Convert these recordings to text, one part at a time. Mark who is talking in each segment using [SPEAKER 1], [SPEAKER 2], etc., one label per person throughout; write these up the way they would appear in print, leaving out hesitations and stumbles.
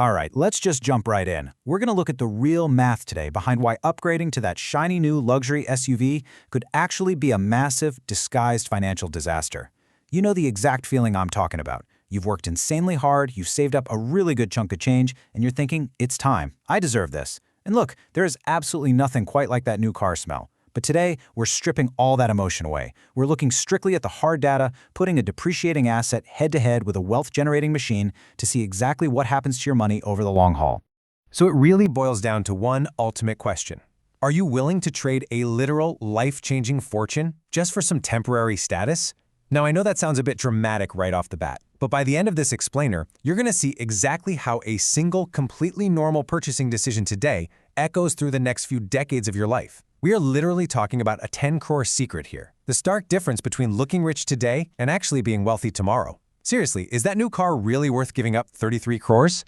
[SPEAKER 1] All right, let's just jump right in. We're going to look at the real math today behind why upgrading to that shiny new luxury SUV could actually be a massive, disguised financial disaster. You know the exact feeling I'm talking about. You've worked insanely hard, you've saved up a really good chunk of change, and you're thinking, it's time. I deserve this. And look, there is absolutely nothing quite like that new car smell. But today, we're stripping all that emotion away. We're looking strictly at the hard data, putting a depreciating asset head-to-head with a wealth-generating machine to see exactly what happens to your money over the long haul.
[SPEAKER 2] So it really boils down to one ultimate question. Are you willing to trade a literal, life-changing fortune just for some temporary status? Now, I know that sounds a bit dramatic right off the bat, but by the end of this explainer, you're going to see exactly how a single, completely normal purchasing decision today echoes through the next few decades of your life. We are literally talking about a 10 crore secret here. The stark difference between looking rich today and actually being wealthy tomorrow. Seriously, is that new car really worth giving up 33 crores?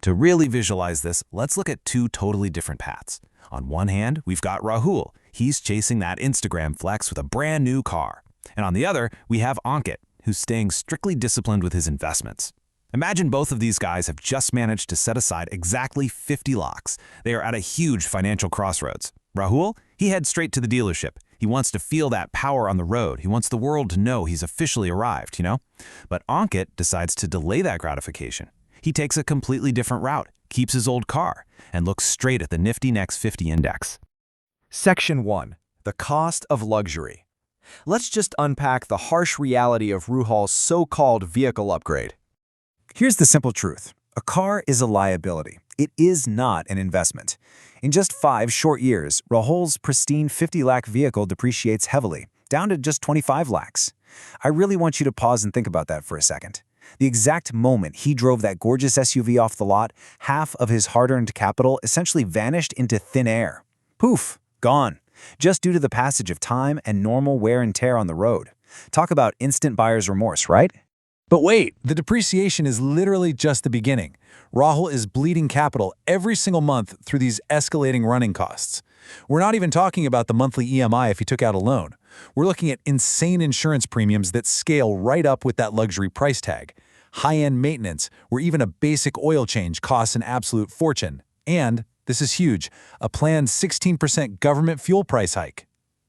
[SPEAKER 1] To really visualize this, let's look at two totally different paths. On one hand, we've got Rahul. He's chasing that Instagram flex with a brand new car. And on the other, we have Ankit, who's staying strictly disciplined with his investments. Imagine both of these guys have just managed to set aside exactly 50 lakhs. They are at a huge financial crossroads. Rahul, he heads straight to the dealership. He wants to feel that power on the road. He wants the world to know he's officially arrived, But Ankit decides to delay that gratification. He takes a completely different route, keeps his old car, and looks straight at the Nifty Next 50 index.
[SPEAKER 3] Section 1. The cost of luxury. Let's just unpack the harsh reality of Rahul's so-called vehicle upgrade. Here's the simple truth. A car is a liability. It is not an investment. In just 5 short years, Rahul's pristine 50 lakh vehicle depreciates heavily, down to just 25 lakhs. I really want you to pause and think about that for a second. The exact moment he drove that gorgeous SUV off the lot, half of his hard-earned capital essentially vanished into thin air. Poof, gone. Just due to the passage of time and normal wear and tear on the road. Talk about instant buyer's remorse, right?
[SPEAKER 2] But wait, the depreciation is literally just the beginning. Rahul is bleeding capital every single month through these escalating running costs. We're not even talking about the monthly EMI if he took out a loan. We're looking at insane insurance premiums that scale right up with that luxury price tag. High-end maintenance, where even a basic oil change costs an absolute fortune. And, this is huge, a planned 16% government fuel price hike.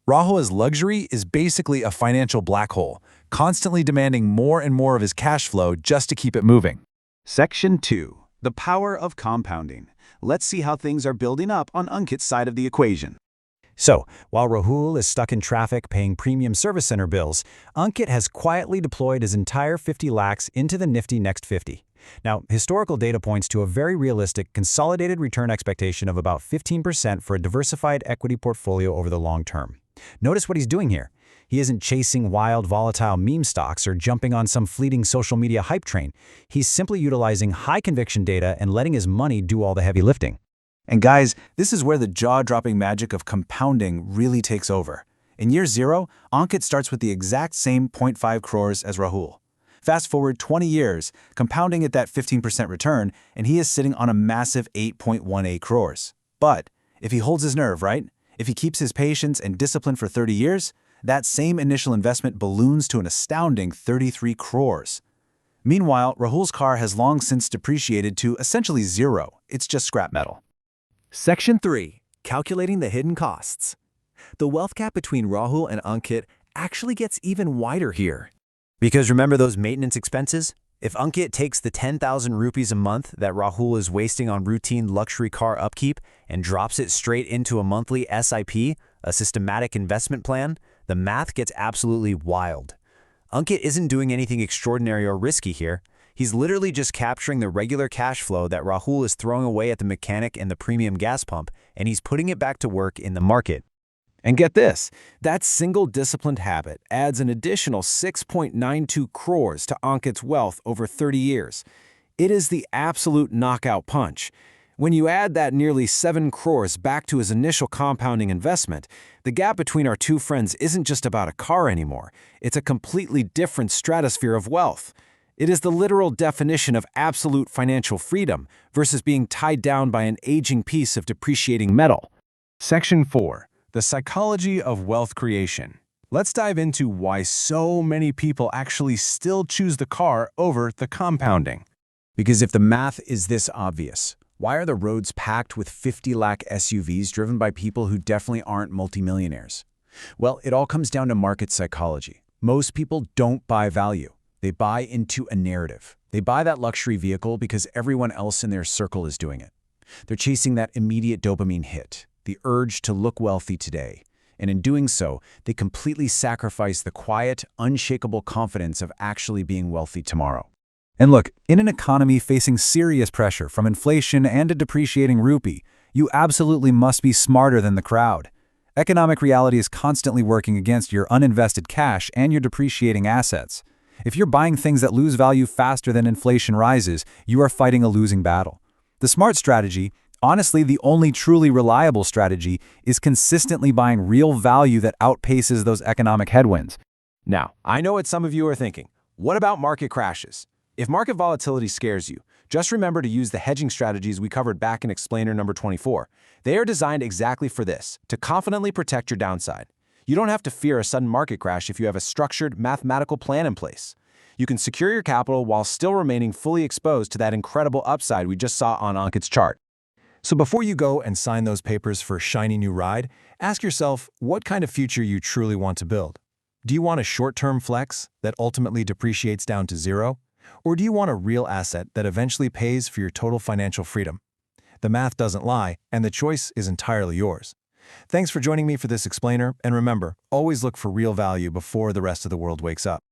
[SPEAKER 2] Rahul's luxury is basically a financial black hole, constantly demanding more and more of his cash flow just to keep it moving.
[SPEAKER 4] Section 2. The power of compounding. Let's see how things are building up on Ankit's side of the equation.
[SPEAKER 1] So, while Rahul is stuck in traffic paying premium service center bills, Ankit has quietly deployed his entire 50 lakhs into the Nifty Next 50. Now, historical data points to a very realistic, consolidated return expectation of about 15% for a diversified equity portfolio over the long term. Notice what he's doing here. He isn't chasing wild, volatile meme stocks or jumping on some fleeting social media hype train. He's simply utilizing high-conviction data and letting his money do all the heavy lifting. And guys, this is where the jaw-dropping magic of compounding really takes over. In year 0, Ankit starts with the exact same 0.5 crores as Rahul. Fast forward 20 years, compounding at that 15% return, and he is sitting on a massive 8.18 crores. But if he holds his nerve, right? If he keeps his patience and discipline for 30 years, that same initial investment balloons to an astounding 33 crores. Meanwhile, Rahul's car has long since depreciated to essentially zero. It's just scrap metal.
[SPEAKER 3] Section 3. Calculating the hidden costs. The wealth gap between Rahul and Ankit actually gets even wider here. Because remember those maintenance expenses? If Ankit takes the 10,000 rupees a month that Rahul is wasting on routine luxury car upkeep and drops it straight into a monthly SIP, a systematic investment plan, the math gets absolutely wild. Ankit isn't doing anything extraordinary or risky here. He's literally just capturing the regular cash flow that Rahul is throwing away at the mechanic and the premium gas pump, and he's putting it back to work in the market.
[SPEAKER 1] And get this, that single disciplined habit adds an additional 6.92 crores to Ankit's wealth over 30 years. It is the absolute knockout punch. When you add that nearly 7 crores back to his initial compounding investment, the gap between our two friends isn't just about a car anymore. It's a completely different stratosphere of wealth. It is the literal definition of absolute financial freedom versus being tied down by an aging piece of depreciating metal.
[SPEAKER 2] Section 4. The psychology of wealth creation. Let's dive into why so many people actually still choose the car over the compounding.
[SPEAKER 3] Because if the math is this obvious, why are the roads packed with 50 lakh SUVs driven by people who definitely aren't multimillionaires? Well, it all comes down to market psychology. Most people don't buy value. They buy into a narrative. They buy that luxury vehicle because everyone else in their circle is doing it. They're chasing that immediate dopamine hit, the urge to look wealthy today. And in doing so, they completely sacrifice the quiet, unshakable confidence of actually being wealthy tomorrow.
[SPEAKER 1] And look, in an economy facing serious pressure from inflation and a depreciating rupee, you absolutely must be smarter than the crowd. Economic reality is constantly working against your uninvested cash and your depreciating assets. If you're buying things that lose value faster than inflation rises, you are fighting a losing battle. The smart strategy, honestly the only truly reliable strategy, is consistently buying real value that outpaces those economic headwinds.
[SPEAKER 3] Now, I know what some of you are thinking. What about market crashes? If market volatility scares you, just remember to use the hedging strategies we covered back in explainer number 24. They are designed exactly for this, to confidently protect your downside. You don't have to fear a sudden market crash if you have a structured, mathematical plan in place. You can secure your capital while still remaining fully exposed to that incredible upside we just saw on Ankit's chart.
[SPEAKER 2] So before you go and sign those papers for a shiny new ride, ask yourself what kind of future you truly want to build. Do you want a short-term flex that ultimately depreciates down to zero? Or do you want a real asset that eventually pays for your total financial freedom? The math doesn't lie, and the choice is entirely yours. Thanks for joining me for this explainer, and remember, always look for real value before the rest of the world wakes up.